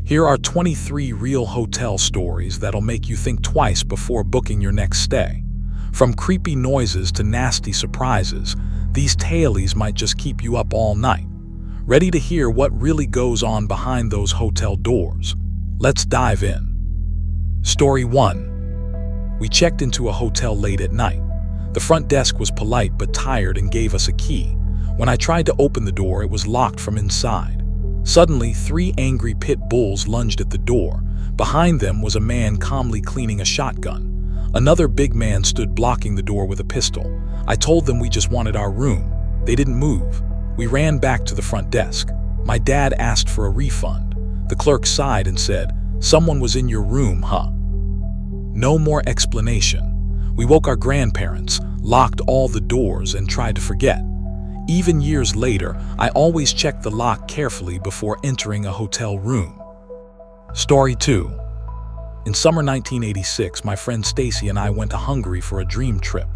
Here are 23 real hotel stories that'll make you think twice before booking your next stay. From creepy noises to nasty surprises, these tales might just keep you up all night. Ready to hear what really goes on behind those hotel doors? Let's dive in. Story 1. We checked into a hotel late at night. The front desk was polite but tired and gave us a key. When I tried to open the door, it was locked from inside. Suddenly, 3 angry pit bulls lunged at the door. Behind them was a man calmly cleaning a shotgun. Another big man stood blocking the door with a pistol. I told them we just wanted our room. They didn't move. We ran back to the front desk. My dad asked for a refund. The clerk sighed and said, "Someone was in your room, huh?" No more explanation. We woke our grandparents, locked all the doors, and tried to forget. Even years later, I always check the lock carefully before entering a hotel room. Story 2. In summer 1986, my friend Stacy and I went to Hungary for a dream trip.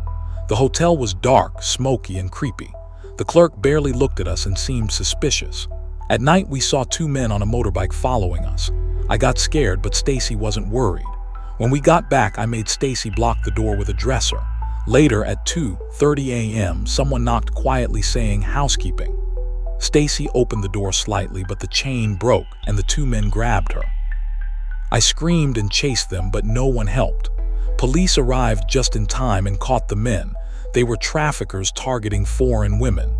The hotel was dark, smoky, and creepy. The clerk barely looked at us and seemed suspicious. At night, we saw 2 men on a motorbike following us. I got scared, but Stacy wasn't worried. When we got back, I made Stacy block the door with a dresser. Later, at 2:30 a.m., someone knocked quietly saying, "Housekeeping." Stacy opened the door slightly, but the chain broke and the 2 men grabbed her. I screamed and chased them, but no one helped. Police arrived just in time and caught the men. They were traffickers targeting foreign women.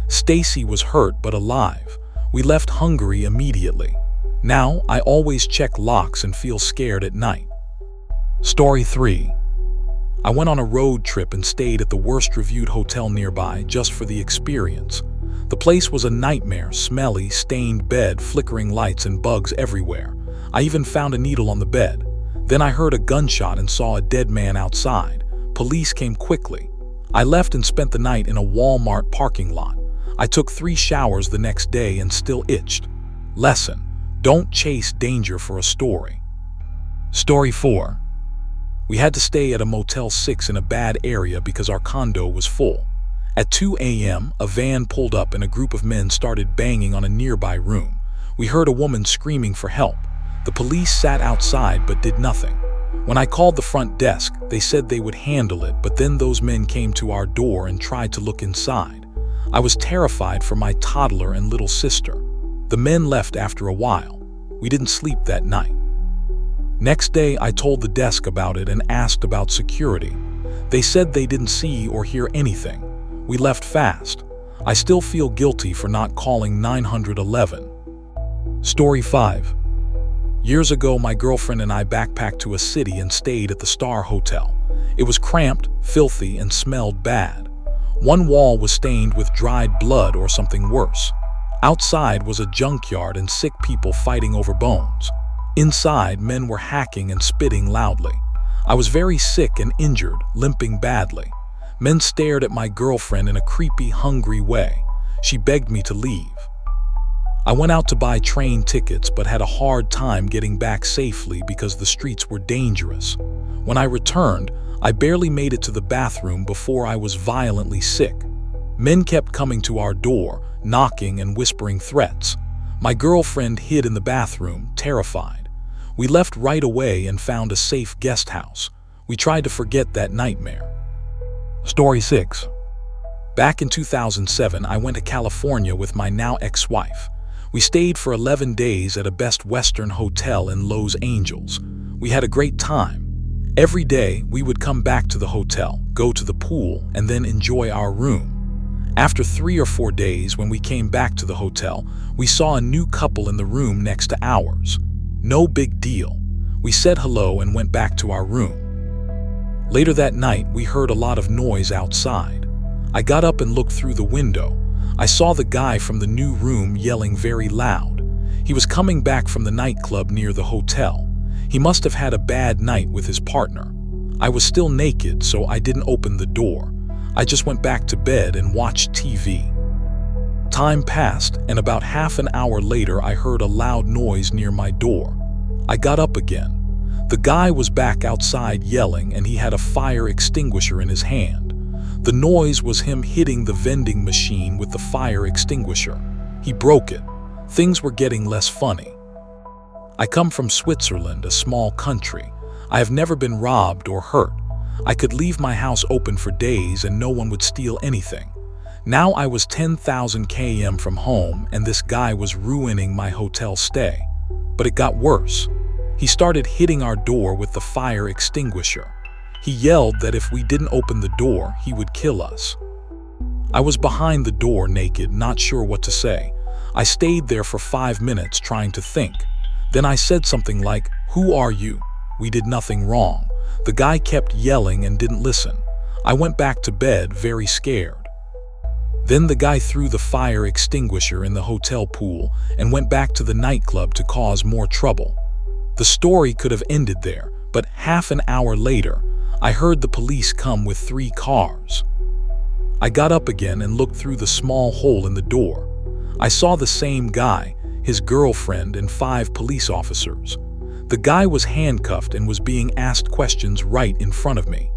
Stacy was hurt but alive. We left Hungary immediately. Now, I always check locks and feel scared at night. Story 3. I went on a road trip and stayed at the worst reviewed hotel nearby just for the experience. The place was a nightmare, smelly, stained bed, flickering lights, and bugs everywhere. I even found a needle on the bed. Then I heard a gunshot and saw a dead man outside. Police came quickly. I left and spent the night in a Walmart parking lot. I took 3 showers the next day and still itched. Lesson: don't chase danger for a story. Story 4. We had to stay at a Motel 6 in a bad area because our condo was full. At 2 a.m., a van pulled up and a group of men started banging on a nearby room. We heard a woman screaming for help. The police sat outside but did nothing. When I called the front desk, they said they would handle it, but then those men came to our door and tried to look inside. I was terrified for my toddler and little sister. The men left after a while. We didn't sleep that night. Next day, I told the desk about it and asked about security. They said they didn't see or hear anything. We left fast. I still feel guilty for not calling 911. Story 5. Years ago, my girlfriend and I backpacked to a city and stayed at the Star Hotel. It was cramped, filthy, and smelled bad. One wall was stained with dried blood or something worse. Outside was a junkyard and sick people fighting over bones. Inside, men were hacking and spitting loudly. I was very sick and injured, limping badly. Men stared at my girlfriend in a creepy, hungry way. She begged me to leave. I went out to buy train tickets but had a hard time getting back safely because the streets were dangerous. When I returned, I barely made it to the bathroom before I was violently sick. Men kept coming to our door, knocking and whispering threats. My girlfriend hid in the bathroom, terrified. We left right away and found a safe guest house. We tried to forget that nightmare. Story 6. Back in 2007, I went to California with my now ex-wife. We stayed for 11 days at a Best Western hotel in Los Angeles. We had a great time. Every day, we would come back to the hotel, go to the pool, and then enjoy our room. After 3 or 4 days, when we came back to the hotel, we saw a new couple in the room next to ours. No big deal. We said hello and went back to our room. Later that night, we heard a lot of noise outside. I got up and looked through the window. I saw the guy from the new room yelling very loud. He was coming back from the nightclub near the hotel. He must have had a bad night with his partner. I was still naked, so I didn't open the door. I just went back to bed and watched TV. Time passed, and about half an hour later, I heard a loud noise near my door. I got up again. The guy was back outside yelling, and he had a fire extinguisher in his hand. The noise was him hitting the vending machine with the fire extinguisher. He broke it. Things were getting less funny. I come from Switzerland, a small country. I have never been robbed or hurt. I could leave my house open for days and no one would steal anything. Now I was 10,000 km from home and this guy was ruining my hotel stay. But it got worse. He started hitting our door with the fire extinguisher. He yelled that if we didn't open the door, he would kill us. I was behind the door naked, not sure what to say. I stayed there for 5 minutes trying to think. Then I said something like, "Who are you? We did nothing wrong." The guy kept yelling and didn't listen. I went back to bed very scared. Then the guy threw the fire extinguisher in the hotel pool and went back to the nightclub to cause more trouble. The story could have ended there, but half an hour later, I heard the police come with 3 cars. I got up again and looked through the small hole in the door. I saw the same guy, his girlfriend, and 5 police officers. The guy was handcuffed and was being asked questions right in front of me.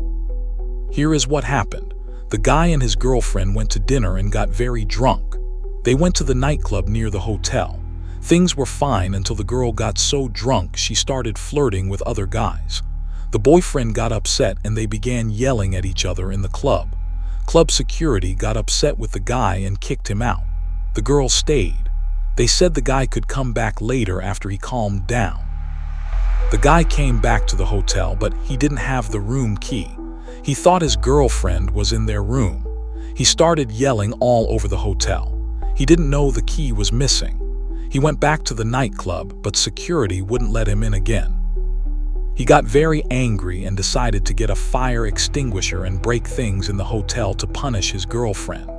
Here is what happened. The guy and his girlfriend went to dinner and got very drunk. They went to the nightclub near the hotel. Things were fine until the girl got so drunk she started flirting with other guys. The boyfriend got upset and they began yelling at each other in the club. Club security got upset with the guy and kicked him out. The girl stayed. They said the guy could come back later after he calmed down. The guy came back to the hotel, but he didn't have the room key. He thought his girlfriend was in their room. He started yelling all over the hotel. He didn't know the key was missing. He went back to the nightclub, but security wouldn't let him in again. He got very angry and decided to get a fire extinguisher and break things in the hotel to punish his girlfriend.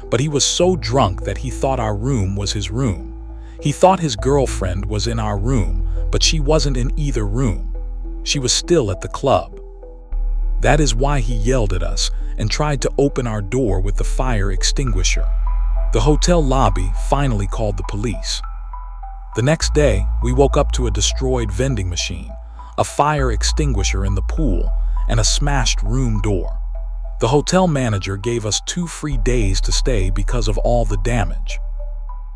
But he was so drunk that he thought our room was his room. He thought his girlfriend was in our room, but she wasn't in either room. She was still at the club. That is why he yelled at us and tried to open our door with the fire extinguisher. The hotel lobby finally called the police. The next day, we woke up to a destroyed vending machine, a fire extinguisher in the pool, and a smashed room door. The hotel manager gave us 2 free days to stay because of all the damage.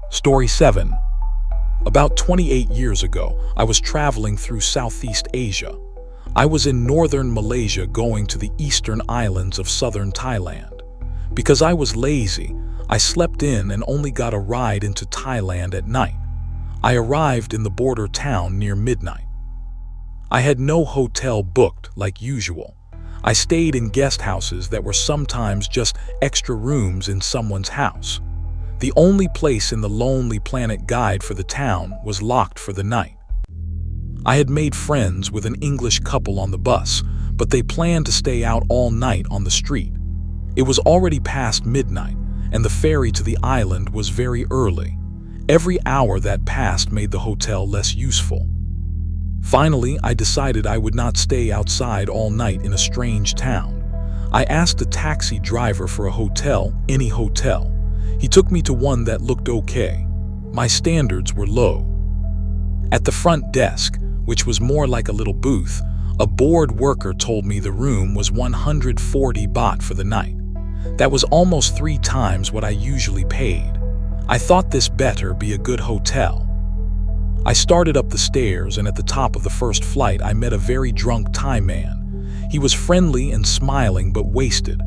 Story 7. About 28 years ago, I was traveling through Southeast Asia. I was in northern Malaysia going to the eastern islands of southern Thailand. Because I was lazy, I slept in and only got a ride into Thailand at night. I arrived in the border town near midnight. I had no hotel booked like usual. I stayed in guest houses that were sometimes just extra rooms in someone's house. The only place in the Lonely Planet guide for the town was locked for the night. I had made friends with an English couple on the bus, but they planned to stay out all night on the street. It was already past midnight, and the ferry to the island was very early. Every hour that passed made the hotel less useful. Finally, I decided I would not stay outside all night in a strange town. I asked a taxi driver for a hotel, any hotel. He took me to one that looked okay. My standards were low. At the front desk, which was more like a little booth, a bored worker told me the room was 140 baht for the night. That was almost 3 times what I usually paid. I thought this better be a good hotel. I started up the stairs, and at the top of the first flight I met a very drunk Thai man. He was friendly and smiling but wasted.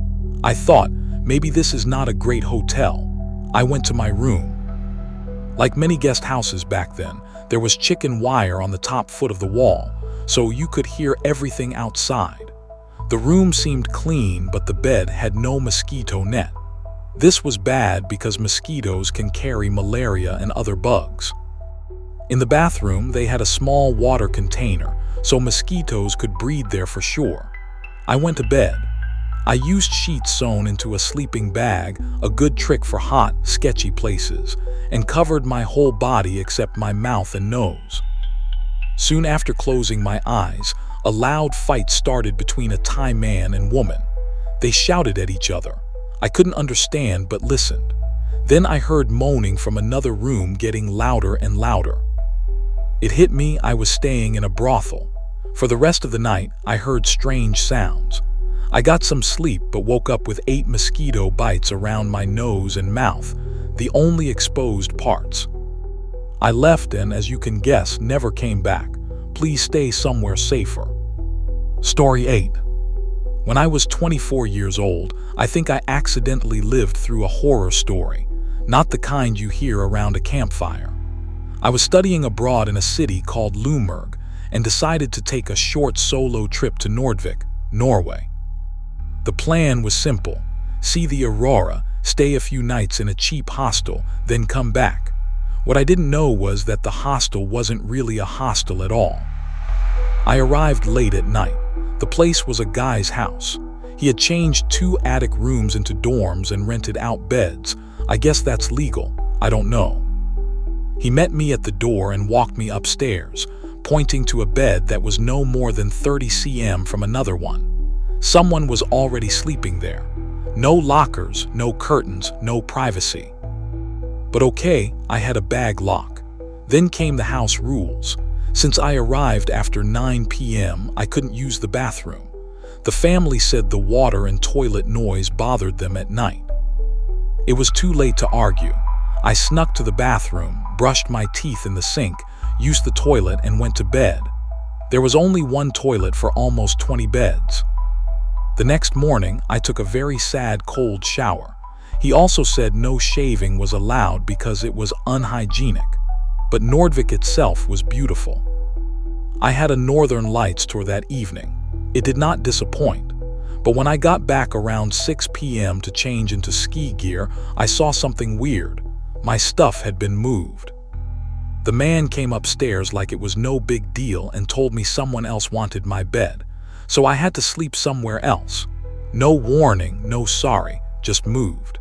I thought, maybe this is not a great hotel. I went to my room. Like many guest houses back then, there was chicken wire on the top foot of the wall, so you could hear everything outside. The room seemed clean, but the bed had no mosquito net. This was bad because mosquitoes can carry malaria and other bugs. In the bathroom, they had a small water container, so mosquitoes could breed there for sure. I went to bed. I used sheets sewn into a sleeping bag, a good trick for hot, sketchy places, and covered my whole body except my mouth and nose. Soon after closing my eyes, a loud fight started between a Thai man and woman. They shouted at each other. I couldn't understand but listened. Then I heard moaning from another room getting louder and louder. It hit me I was staying in a brothel. For the rest of the night, I heard strange sounds. I got some sleep but woke up with 8 mosquito bites around my nose and mouth, the only exposed parts. I left and, as you can guess, never came back. Please stay somewhere safer. Story 8. When I was 24 years old, I think I accidentally lived through a horror story, not the kind you hear around a campfire. I was studying abroad in a city called Lumurg and decided to take a short solo trip to Nordvik, Norway. The plan was simple: see the aurora, stay a few nights in a cheap hostel, then come back. What I didn't know was that the hostel wasn't really a hostel at all. I arrived late at night. The place was a guy's house. He had changed 2 attic rooms into dorms and rented out beds. I guess that's legal. I don't know. He met me at the door and walked me upstairs, pointing to a bed that was no more than 30 cm from another one. Someone was already sleeping there. No lockers, no curtains, no privacy. But okay, I had a bag lock. Then came the house rules. Since I arrived after 9 p.m., I couldn't use the bathroom. The family said the water and toilet noise bothered them at night. It was too late to argue. I snuck to the bathroom, brushed my teeth in the sink, used the toilet, and went to bed. There was only one toilet for almost 20 beds. The next morning, I took a very sad cold shower. He also said no shaving was allowed because it was unhygienic. But Nordvik itself was beautiful. I had a Northern Lights tour that evening. It did not disappoint. But when I got back around 6 p.m. to change into ski gear, I saw something weird. My stuff had been moved. The man came upstairs like it was no big deal and told me someone else wanted my bed, so I had to sleep somewhere else. No warning, no sorry, just moved.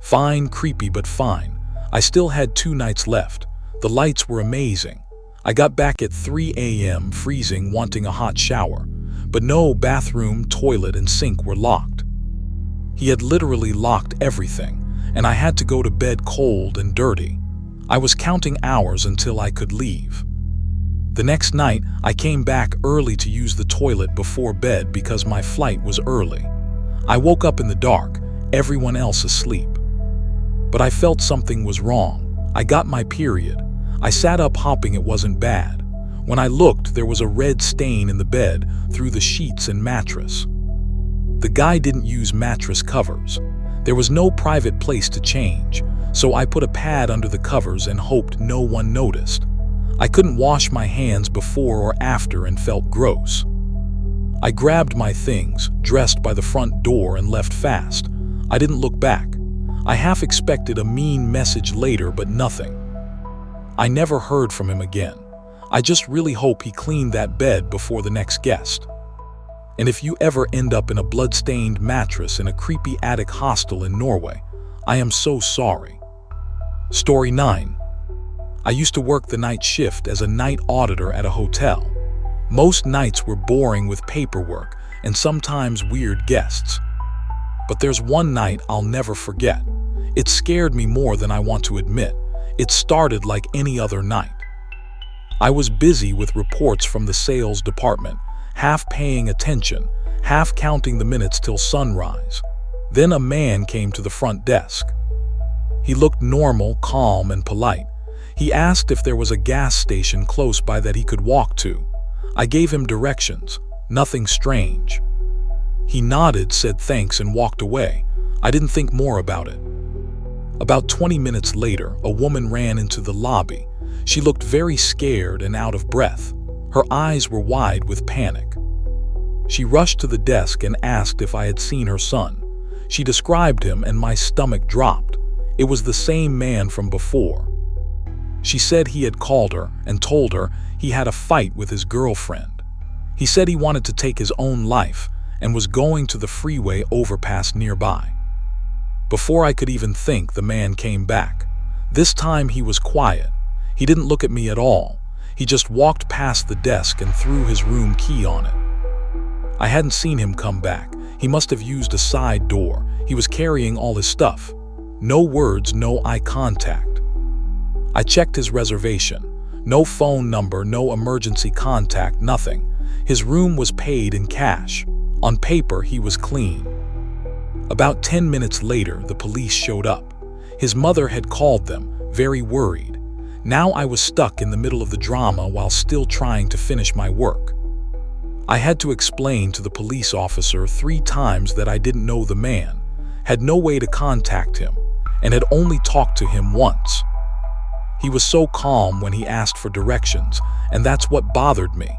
Fine, creepy, but fine. I still had 2 nights left. The lights were amazing. I got back at 3 a.m. freezing, wanting a hot shower, but no bathroom, toilet, and sink were locked. He had literally locked everything, and I had to go to bed cold and dirty. I was counting hours until I could leave. The next night, I came back early to use the toilet before bed because my flight was early. I woke up in the dark, everyone else asleep. But I felt something was wrong. I got my period. I sat up hoping it wasn't bad. When I looked, there was a red stain in the bed through the sheets and mattress. The guy didn't use mattress covers. There was no private place to change, so I put a pad under the covers and hoped no one noticed. I couldn't wash my hands before or after and felt gross. I grabbed my things, dressed by the front door, and left fast. I didn't look back. I half expected a mean message later, but nothing. I never heard from him again. I just really hope he cleaned that bed before the next guest. And if you ever end up in a blood-stained mattress in a creepy attic hostel in Norway, I am so sorry. Story 9. I used to work the night shift as a night auditor at a hotel. Most nights were boring with paperwork and sometimes weird guests. But there's one night I'll never forget. It scared me more than I want to admit. It started like any other night. I was busy with reports from the sales department, half paying attention, half counting the minutes till sunrise. Then a man came to the front desk. He looked normal, calm, and polite. He asked if there was a gas station close by that he could walk to. I gave him directions. Nothing strange. He nodded, said thanks, and walked away. I didn't think more about it. About 20 minutes later, a woman ran into the lobby. She looked very scared and out of breath. Her eyes were wide with panic. She rushed to the desk and asked if I had seen her son. She described him and my stomach dropped. It was the same man from before. She said he had called her and told her he had a fight with his girlfriend. He said he wanted to take his own life and was going to the freeway overpass nearby. Before I could even think, the man came back. This time he was quiet. He didn't look at me at all. He just walked past the desk and threw his room key on it. I hadn't seen him come back. He must have used a side door. He was carrying all his stuff. No words, no eye contact. I checked his reservation. No phone number, no emergency contact, nothing. His room was paid in cash. On paper, he was clean. About 10 minutes later, the police showed up. His mother had called them, very worried. Now I was stuck in the middle of the drama while still trying to finish my work. I had to explain to the police officer 3 times that I didn't know the man, had no way to contact him, and had only talked to him once. He was so calm when he asked for directions, and that's what bothered me.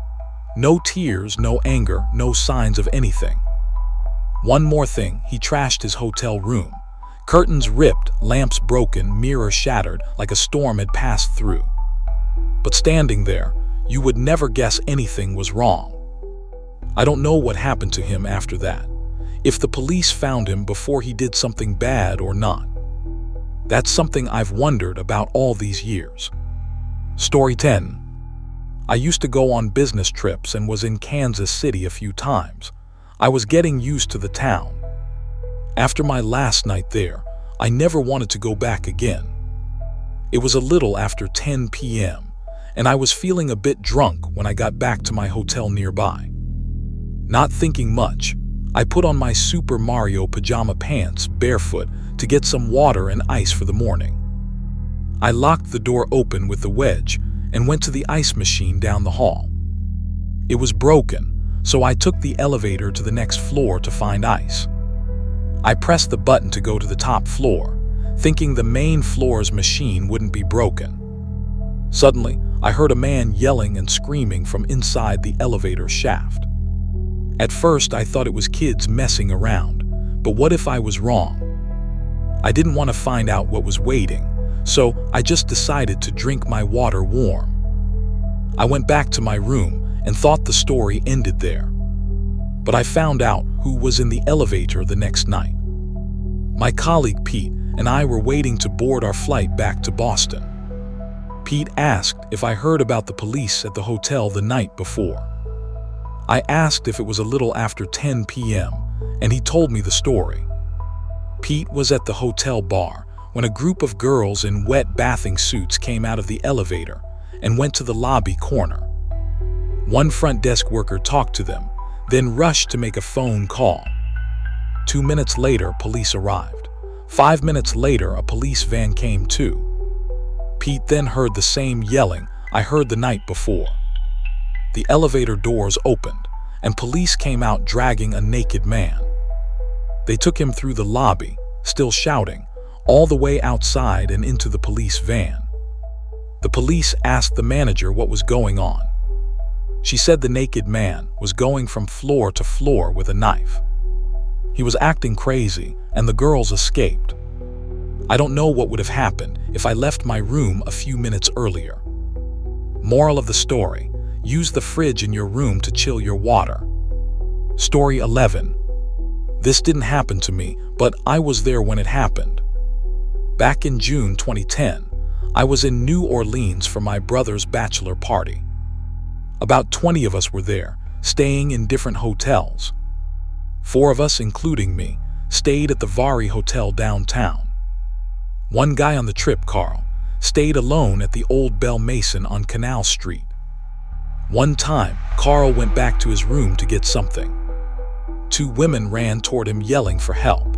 No tears, no anger, no signs of anything. One more thing, he trashed his hotel room. Curtains ripped, lamps broken, mirror shattered, like a storm had passed through. But standing there, you would never guess anything was wrong. I don't know what happened to him after that, if the police found him before he did something bad or not. That's something I've wondered about all these years. Story 10. I used to go on business trips and was in Kansas City a few times. I was getting used to the town. After my last night there, I never wanted to go back again. It was a little after 10 p.m., and I was feeling a bit drunk when I got back to my hotel nearby. Not thinking much, I put on my Super Mario pajama pants barefoot to get some water and ice for the morning. I locked the door open with the wedge and went to the ice machine down the hall. It was broken, so I took the elevator to the next floor to find ice. I pressed the button to go to the top floor, thinking the main floor's machine wouldn't be broken. Suddenly, I heard a man yelling and screaming from inside the elevator shaft. At first, I thought it was kids messing around, but what if I was wrong? I didn't want to find out what was waiting, so I just decided to drink my water warm. I went back to my room and thought the story ended there. But I found out who was in the elevator the next night. My colleague Pete and I were waiting to board our flight back to Boston. Pete asked if I heard about the police at the hotel the night before. I asked if it was a little after 10 p.m., and he told me the story. Pete was at the hotel bar when a group of girls in wet bathing suits came out of the elevator and went to the lobby corner. One front desk worker talked to them, then rushed to make a phone call. 2 minutes later, police arrived. 5 minutes later, a police van came too. Pete then heard the same yelling I heard the night before. The elevator doors opened, and police came out dragging a naked man. They took him through the lobby, still shouting, all the way outside and into the police van. The police asked the manager what was going on. She said the naked man was going from floor to floor with a knife. He was acting crazy, and the girls escaped. I don't know what would have happened if I left my room a few minutes earlier. Moral of the story: use the fridge in your room to chill your water. Story 11. This didn't happen to me, but I was there when it happened. Back in June 2010, I was in New Orleans for my brother's bachelor party. About 20 of us were there, staying in different hotels. 4 of us, including me, stayed at the Vary Hotel downtown. One guy on the trip, Carl, stayed alone at the Old Bell Mason on Canal Street. One time, Carl went back to his room to get something. 2 women ran toward him yelling for help.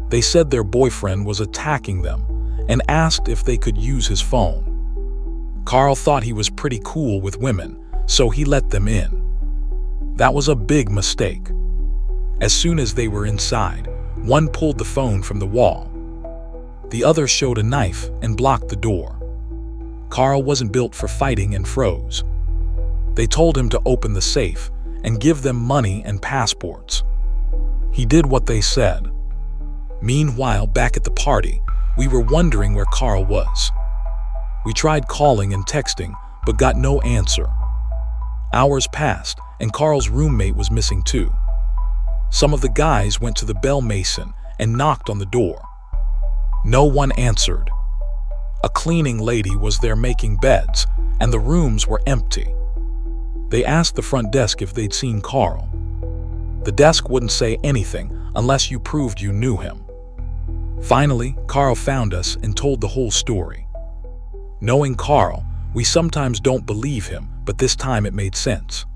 They said their boyfriend was attacking them and asked if they could use his phone. Carl thought he was pretty cool with women, so he let them in. That was a big mistake. As soon as they were inside, one pulled the phone from the wall. The other showed a knife and blocked the door. Carl wasn't built for fighting and froze. They told him to open the safe and give them money and passports. He did what they said. Meanwhile, back at the party, we were wondering where Carl was. We tried calling and texting, but got no answer. Hours passed, and Carl's roommate was missing too. Some of the guys went to the Bell Mason and knocked on the door. No one answered. A cleaning lady was there making beds, and the rooms were empty. They asked the front desk if they'd seen Carl. The desk wouldn't say anything unless you proved you knew him. Finally, Carl found us and told the whole story. Knowing Carl, we sometimes don't believe him, but this time it made sense.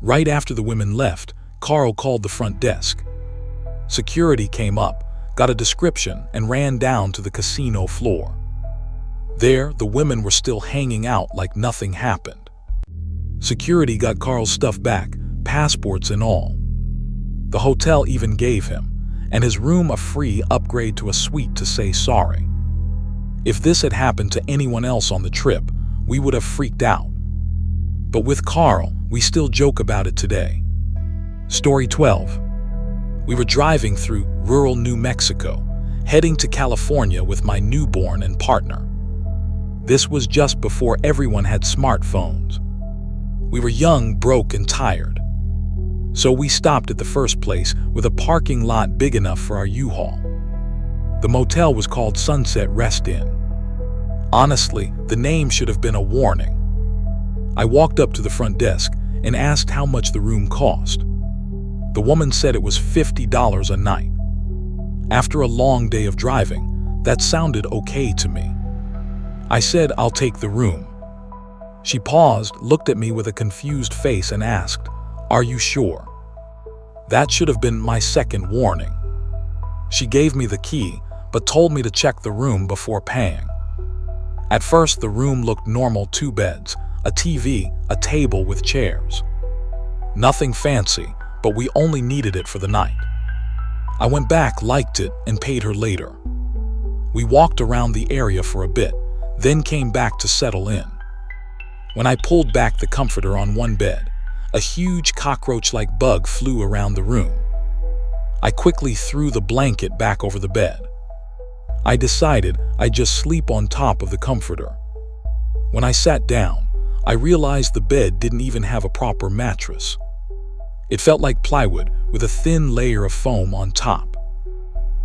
Right after the women left, Carl called the front desk. Security came up, got a description, and ran down to the casino floor. There, the women were still hanging out like nothing happened. Security got Carl's stuff back, passports and all. The hotel even gave him, and his room, a free upgrade to a suite to say sorry. If this had happened to anyone else on the trip, we would have freaked out. But with Carl, we still joke about it today. Story 12. We were driving through rural New Mexico, heading to California with my newborn and partner. This was just before everyone had smartphones. We were young, broke, and tired. So we stopped at the first place with a parking lot big enough for our U-Haul. The motel was called Sunset Rest Inn. Honestly, the name should have been a warning. I walked up to the front desk and asked how much the room cost. The woman said it was $50 a night. After a long day of driving, that sounded okay to me. I said, "I'll take the room." She paused, looked at me with a confused face and asked, "Are you sure?" That should have been my second warning. She gave me the key, but told me to check the room before paying. At first, the room looked normal: 2 beds, a TV, a table with chairs. Nothing fancy, but we only needed it for the night. I went back, liked it, and paid her later. We walked around the area for a bit, then came back to settle in. When I pulled back the comforter on one bed, a huge cockroach-like bug flew around the room. I quickly threw the blanket back over the bed. I decided I'd just sleep on top of the comforter. When I sat down, I realized the bed didn't even have a proper mattress. It felt like plywood with a thin layer of foam on top.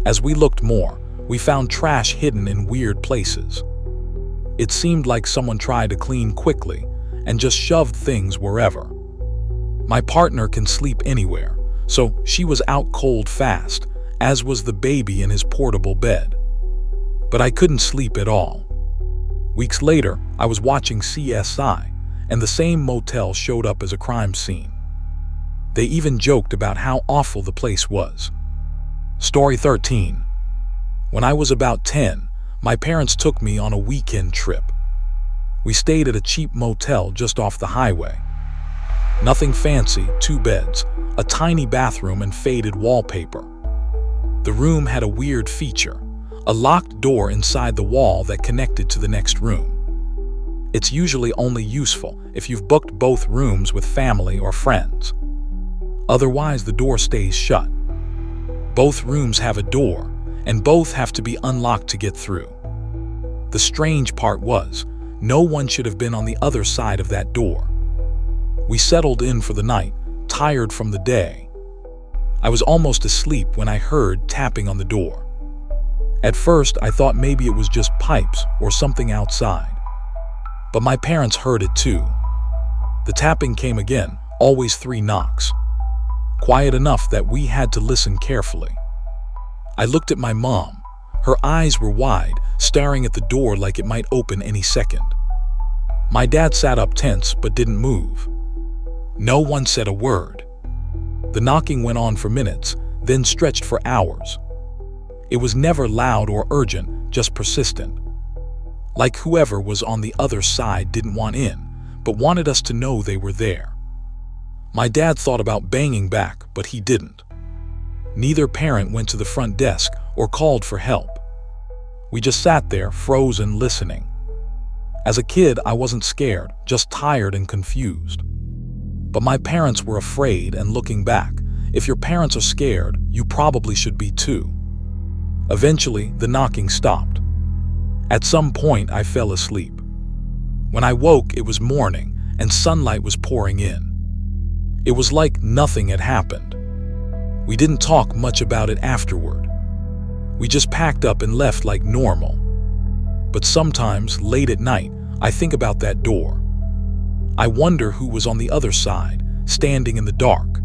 As we looked more, we found trash hidden in weird places. It seemed like someone tried to clean quickly and just shoved things wherever. My partner can sleep anywhere, so she was out cold fast, as was the baby in his portable bed. But I couldn't sleep at all. Weeks later, I was watching CSI, and the same motel showed up as a crime scene. They even joked about how awful the place was. Story 13. When I was about 10, my parents took me on a weekend trip. We stayed at a cheap motel just off the highway. Nothing fancy: 2 beds, a tiny bathroom, and faded wallpaper. The room had a weird feature: a locked door inside the wall that connected to the next room. It's usually only useful if you've booked both rooms with family or friends. Otherwise, the door stays shut. Both rooms have a door, and both have to be unlocked to get through. The strange part was, no one should have been on the other side of that door. We settled in for the night, tired from the day. I was almost asleep when I heard tapping on the door. At first, I thought maybe it was just pipes or something outside. But my parents heard it too. The tapping came again, always 3 knocks. Quiet enough that we had to listen carefully. I looked at my mom. Her eyes were wide, staring at the door like it might open any second. My dad sat up tense but didn't move. No one said a word. The knocking went on for minutes, then stretched for hours. It was never loud or urgent, just persistent. Like whoever was on the other side didn't want in, but wanted us to know they were there. My dad thought about banging back, but he didn't. Neither parent went to the front desk or called for help. We just sat there, frozen, listening. As a kid, I wasn't scared, just tired and confused. But my parents were afraid, and looking back, if your parents are scared, you probably should be too. Eventually, the knocking stopped. At some point, I fell asleep. When I woke, it was morning, and sunlight was pouring in. It was like nothing had happened. We didn't talk much about it afterward. We just packed up and left like normal. But sometimes, late at night, I think about that door. I wonder who was on the other side, standing in the dark.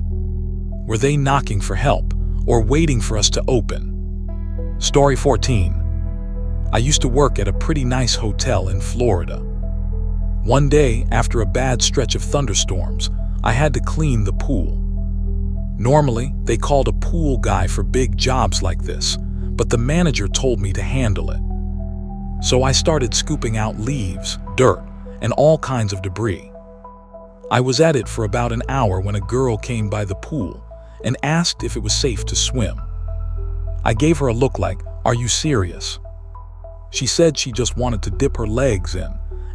Were they knocking for help, or waiting for us to open? Story 14. I used to work at a pretty nice hotel in Florida. One day, after a bad stretch of thunderstorms, I had to clean the pool. Normally, they called a pool guy for big jobs like this, but the manager told me to handle it. So I started scooping out leaves, dirt, and all kinds of debris. I was at it for about an hour when a girl came by the pool and asked if it was safe to swim. I gave her a look like, "Are you serious?" She said she just wanted to dip her legs in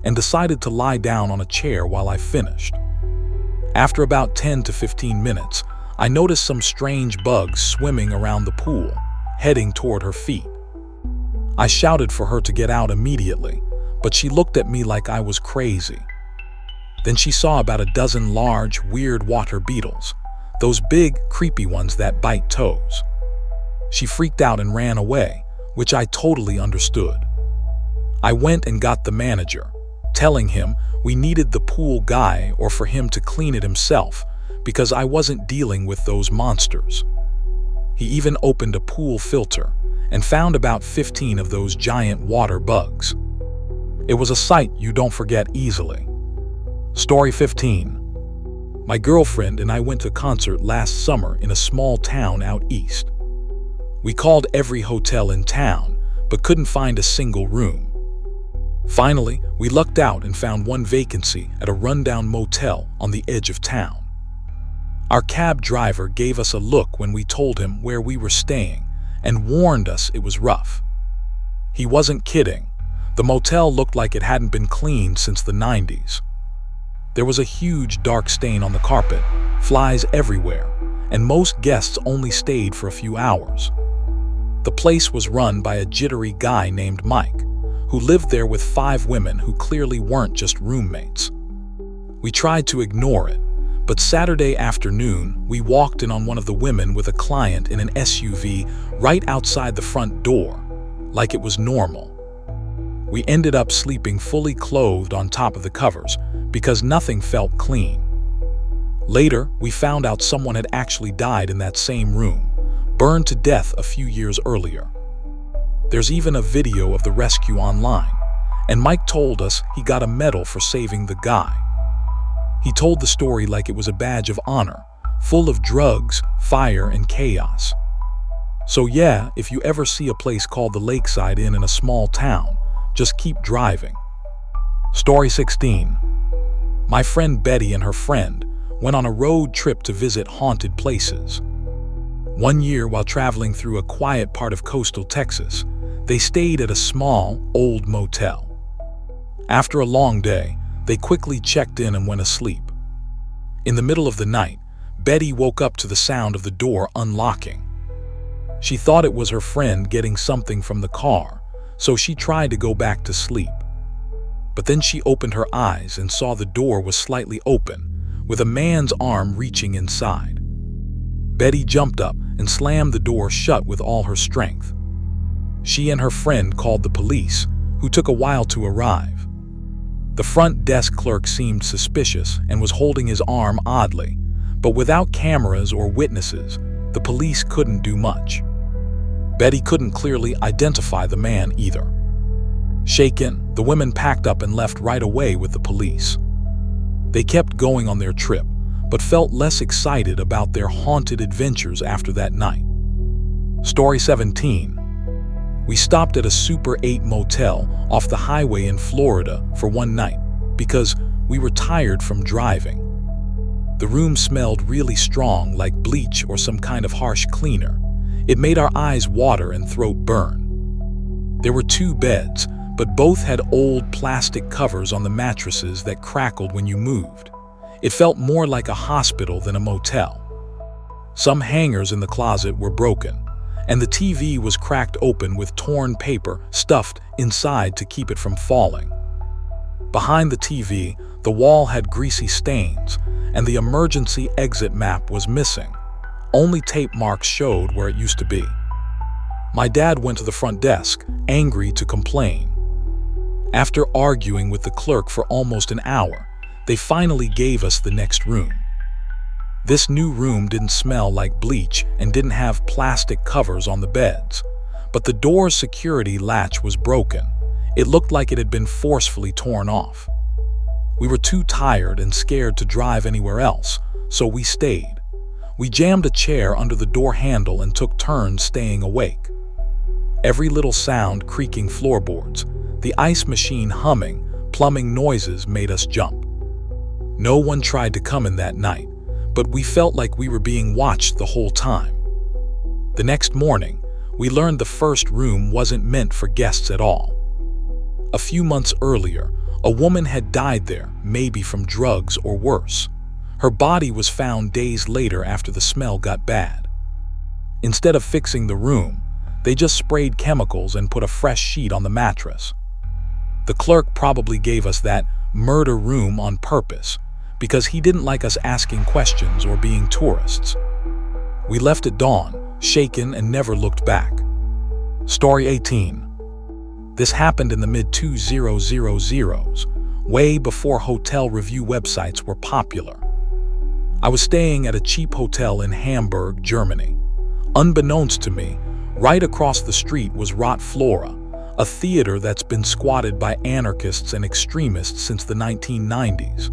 and decided to lie down on a chair while I finished. After about 10 to 15 minutes, I noticed some strange bugs swimming around the pool, heading toward her feet. I shouted for her to get out immediately, but she looked at me like I was crazy. Then she saw about a dozen large, weird water beetles, those big, creepy ones that bite toes. She freaked out and ran away, which I totally understood. I went and got the manager, telling him we needed the pool guy or for him to clean it himself because I wasn't dealing with those monsters. He even opened a pool filter and found about 15 of those giant water bugs. It was a sight you don't forget easily. Story 15. My girlfriend and I went to a concert last summer in a small town out east. We called every hotel in town, but couldn't find a single room. Finally, we lucked out and found one vacancy at a rundown motel on the edge of town. Our cab driver gave us a look when we told him where we were staying and warned us it was rough. He wasn't kidding. The motel looked like it hadn't been cleaned since the 90s. There was a huge dark stain on the carpet, flies everywhere, and most guests only stayed for a few hours. The place was run by a jittery guy named Mike, who lived there with 5 women who clearly weren't just roommates. We tried to ignore it, but Saturday afternoon, we walked in on one of the women with a client in an SUV right outside the front door, like it was normal. We ended up sleeping fully clothed on top of the covers because nothing felt clean. Later, we found out someone had actually died in that same room, burned to death a few years earlier. There's even a video of the rescue online, and Mike told us he got a medal for saving the guy. He told the story like it was a badge of honor, full of drugs, fire, and chaos. So yeah, if you ever see a place called the Lakeside Inn in a small town, just keep driving. Story 16. My friend Betty and her friend went on a road trip to visit haunted places. One year, while traveling through a quiet part of coastal Texas, they stayed at a small, old motel. After a long day, they quickly checked in and went asleep. In the middle of the night, Betty woke up to the sound of the door unlocking. She thought it was her friend getting something from the car, so she tried to go back to sleep. But then she opened her eyes and saw the door was slightly open, with a man's arm reaching inside. Betty jumped up and slammed the door shut with all her strength. She and her friend called the police, who took a while to arrive. The front desk clerk seemed suspicious and was holding his arm oddly, but without cameras or witnesses, the police couldn't do much. Betty couldn't clearly identify the man either. Shaken, the women packed up and left right away with the police. They kept going on their trip, but felt less excited about their haunted adventures after that night. Story 17. We stopped at a Super 8 motel off the highway in Florida for one night because we were tired from driving. The room smelled really strong, like bleach or some kind of harsh cleaner. It made our eyes water and throat burn. There were 2 beds, but both had old plastic covers on the mattresses that crackled when you moved. It felt more like a hospital than a motel. Some hangers in the closet were broken, and the TV was cracked open with torn paper stuffed inside to keep it from falling. Behind the TV, the wall had greasy stains, and the emergency exit map was missing. Only tape marks showed where it used to be. My dad went to the front desk, angry to complain. After arguing with the clerk for almost an hour, they finally gave us the next room. This new room didn't smell like bleach and didn't have plastic covers on the beds, but the door's security latch was broken. It looked like it had been forcefully torn off. We were too tired and scared to drive anywhere else, so we stayed. We jammed a chair under the door handle and took turns staying awake. Every little sound creaking floorboards, The ice machine humming, plumbing noises made us jump. No one tried to come in that night, but we felt like we were being watched the whole time. The next morning, we learned the first room wasn't meant for guests at all. A few months earlier, a woman had died there, maybe from drugs or worse. Her body was found days later after the smell got bad. Instead of fixing the room, they just sprayed chemicals and put a fresh sheet on the mattress. The clerk probably gave us that murder room on purpose, because he didn't like us asking questions or being tourists. We left at dawn, shaken and never looked back. Story 18. This happened in the mid-2000s, way before hotel review websites were popular. I was staying at a cheap hotel in Hamburg, Germany. Unbeknownst to me, right across the street was Rot Flora, a theater that's been squatted by anarchists and extremists since the 1990s.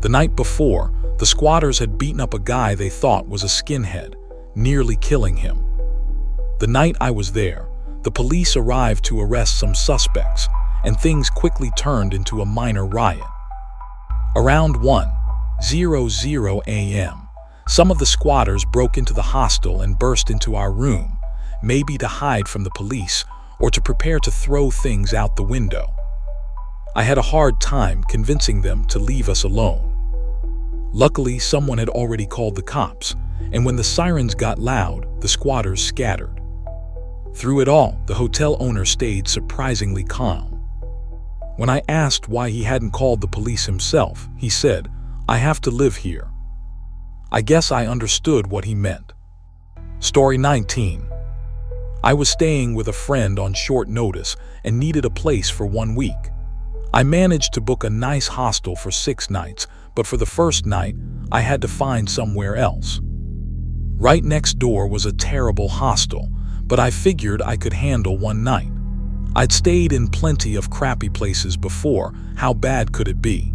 The night before, the squatters had beaten up a guy they thought was a skinhead, nearly killing him. The night I was there, the police arrived to arrest some suspects, and things quickly turned into a minor riot. Around 1:00 a.m., some of the squatters broke into the hostel and burst into our room, maybe to hide from the police or to prepare to throw things out the window. I had a hard time convincing them to leave us alone. Luckily, someone had already called the cops, and when the sirens got loud, the squatters scattered. Through it all, the hotel owner stayed surprisingly calm. When I asked why he hadn't called the police himself, he said, "I have to live here." I guess I understood what he meant. Story 19. I was staying with a friend on short notice and needed a place for 1 week. I managed to book a nice hostel for 6 nights, but for the first night, I had to find somewhere else. Right next door was a terrible hostel, but I figured I could handle 1 night. I'd stayed in plenty of crappy places before, how bad could it be?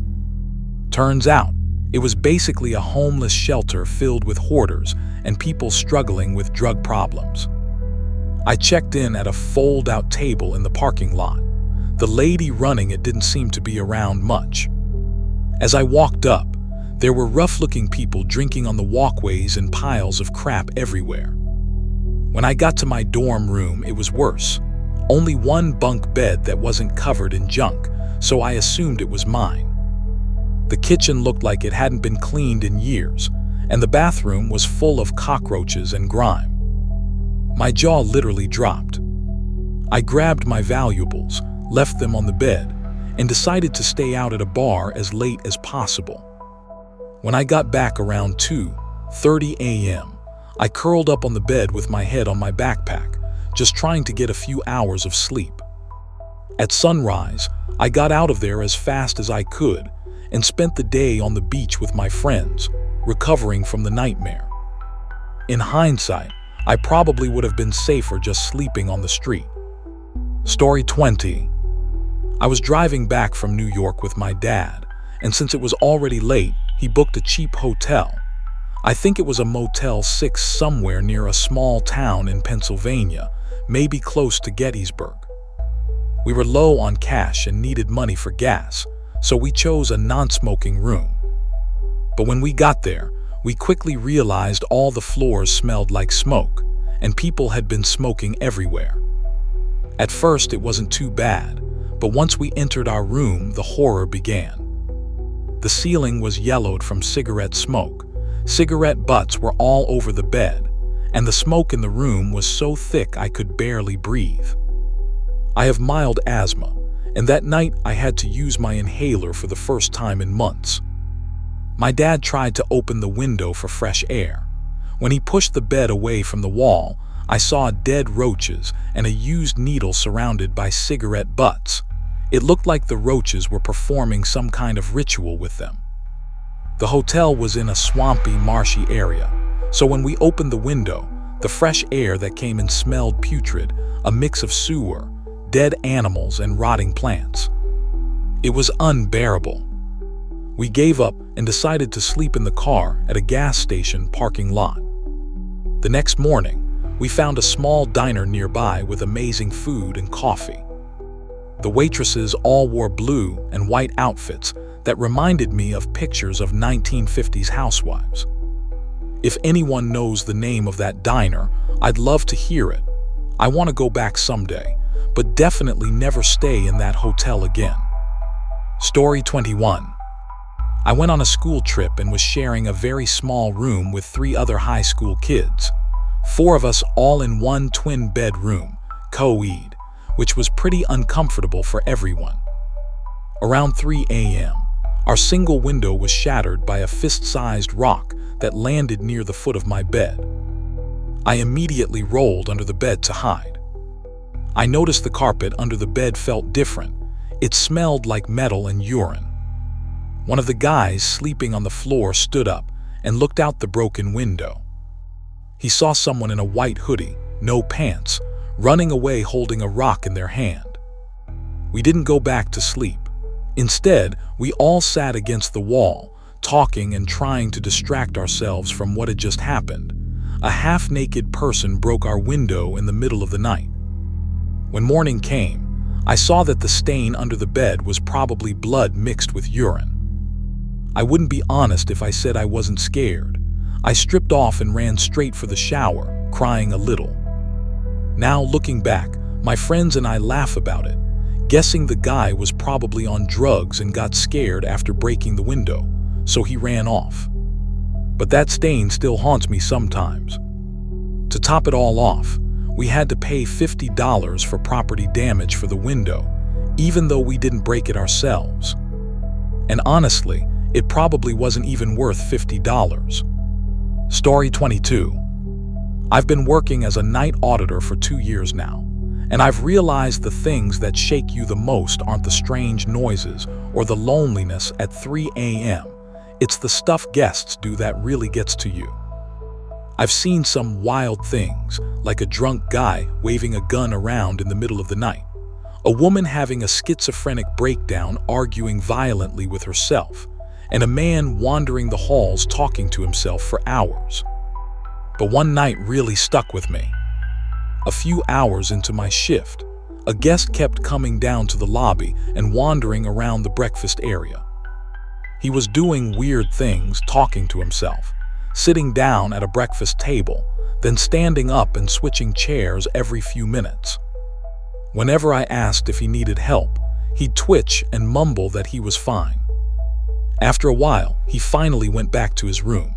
Turns out, it was basically a homeless shelter filled with hoarders and people struggling with drug problems. I checked in at a fold-out table in the parking lot. The lady running it didn't seem to be around much. As I walked up, there were rough-looking people drinking on the walkways and piles of crap everywhere. When I got to my dorm room, it was worse. Only 1 bunk bed that wasn't covered in junk, so I assumed it was mine. The kitchen looked like it hadn't been cleaned in years, and the bathroom was full of cockroaches and grime. My jaw literally dropped. I grabbed my valuables, left them on the bed, and decided to stay out at a bar as late as possible. When I got back around 2:30 a.m., I curled up on the bed with my head on my backpack, just trying to get a few hours of sleep. At sunrise, I got out of there as fast as I could and spent the day on the beach with my friends, recovering from the nightmare. In hindsight, I probably would have been safer just sleeping on the street. Story 20. I was driving back from New York with my dad, and since it was already late, he booked a cheap hotel. I think it was a Motel 6 somewhere near a small town in Pennsylvania, maybe close to Gettysburg. We were low on cash and needed money for gas, so we chose a non-smoking room. But when we got there, we quickly realized all the floors smelled like smoke, and people had been smoking everywhere. At first, it wasn't too bad, but once we entered our room, the horror began. The ceiling was yellowed from cigarette smoke. Cigarette butts were all over the bed, and the smoke in the room was so thick I could barely breathe. I have mild asthma, and that night I had to use my inhaler for the first time in months. My dad tried to open the window for fresh air. When he pushed the bed away from the wall, I saw dead roaches and a used needle surrounded by cigarette butts. It looked like the roaches were performing some kind of ritual with them. The hotel was in a swampy, marshy area, so when we opened the window, the fresh air that came in smelled putrid, a mix of sewer, dead animals, and rotting plants. It was unbearable. We gave up and decided to sleep in the car at a gas station parking lot. The next morning, we found a small diner nearby with amazing food and coffee. The waitresses all wore blue and white outfits that reminded me of pictures of 1950s housewives. If anyone knows the name of that diner, I'd love to hear it. I want to go back someday, but definitely never stay in that hotel again. Story 21. I went on a school trip and was sharing a very small room with 3 other high school kids. 4 of us all in one twin bedroom, co-ed, which was pretty uncomfortable for everyone. Around 3 a.m., our single window was shattered by a fist-sized rock that landed near the foot of my bed. I immediately rolled under the bed to hide. I noticed the carpet under the bed felt different. It smelled like metal and urine. One of the guys sleeping on the floor stood up and looked out the broken window. He saw someone in a white hoodie, no pants, running away holding a rock in their hand. We didn't go back to sleep. Instead, we all sat against the wall, talking and trying to distract ourselves from what had just happened. A half-naked person broke our window in the middle of the night. When morning came, I saw that the stain under the bed was probably blood mixed with urine. I wouldn't be honest if I said I wasn't scared. I stripped off and ran straight for the shower, crying a little. Now, looking back, my friends and I laugh about it, guessing the guy was probably on drugs and got scared after breaking the window, so he ran off. But that stain still haunts me sometimes. To top it all off, we had to pay $50 for property damage for the window, even though we didn't break it ourselves. And honestly, it probably wasn't even worth $50. Story 22. I've been working as a night auditor for 2 years now, and I've realized the things that shake you the most aren't the strange noises or the loneliness at 3 a.m. It's the stuff guests do that really gets to you. I've seen some wild things, like a drunk guy waving a gun around in the middle of the night, a woman having a schizophrenic breakdown arguing violently with herself, and a man wandering the halls talking to himself for hours. But one night really stuck with me. A few hours into my shift, a guest kept coming down to the lobby and wandering around the breakfast area. He was doing weird things, talking to himself, sitting down at a breakfast table, then standing up and switching chairs every few minutes. Whenever I asked if he needed help, he'd twitch and mumble that he was fine. After a while, he finally went back to his room.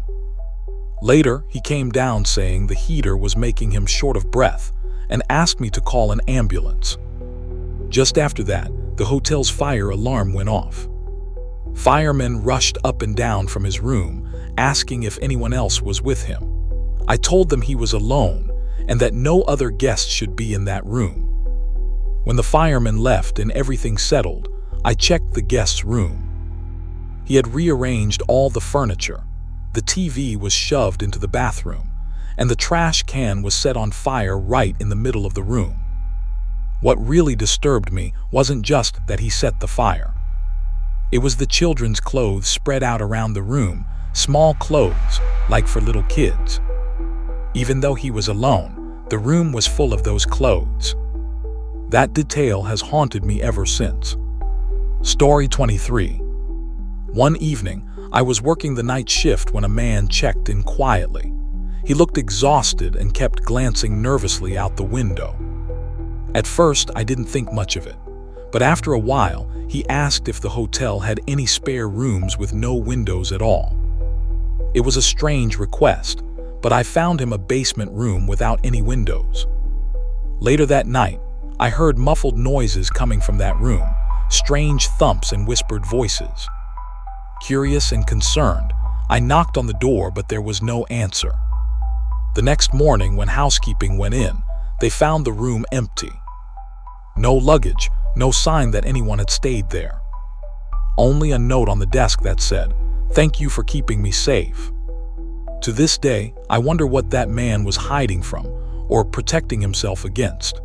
Later, he came down saying the heater was making him short of breath and asked me to call an ambulance. Just after that, the hotel's fire alarm went off. Firemen rushed up and down from his room, asking if anyone else was with him. I told them he was alone and that no other guests should be in that room. When the firemen left and everything settled, I checked the guest's room. He had rearranged all the furniture. The TV was shoved into the bathroom, and the trash can was set on fire right in the middle of the room. What really disturbed me wasn't just that he set the fire. It was the children's clothes spread out around the room, small clothes, like for little kids. Even though he was alone, the room was full of those clothes. That detail has haunted me ever since. Story 23. One evening, I was working the night shift when a man checked in quietly. He looked exhausted and kept glancing nervously out the window. At first, I didn't think much of it, but after a while, he asked if the hotel had any spare rooms with no windows at all. It was a strange request, but I found him a basement room without any windows. Later that night, I heard muffled noises coming from that room, strange thumps and whispered voices. Curious and concerned, I knocked on the door, but there was no answer. The next morning, when housekeeping went in, they found the room empty. No luggage, no sign that anyone had stayed there. Only a note on the desk that said, "Thank you for keeping me safe." To this day, I wonder what that man was hiding from or protecting himself against.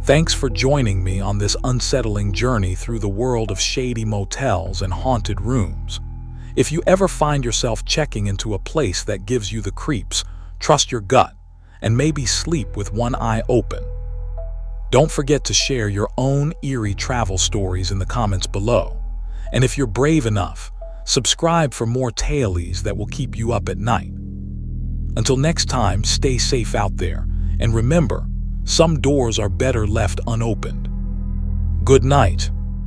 Thanks for joining me on this unsettling journey through the world of shady motels and haunted rooms. If you ever find yourself checking into a place that gives you the creeps, trust your gut and maybe sleep with one eye open. Don't forget to share your own eerie travel stories in the comments below. And if you're brave enough, subscribe for more tales that will keep you up at night. Until next time, stay safe out there, and remember, some doors are better left unopened. Good night.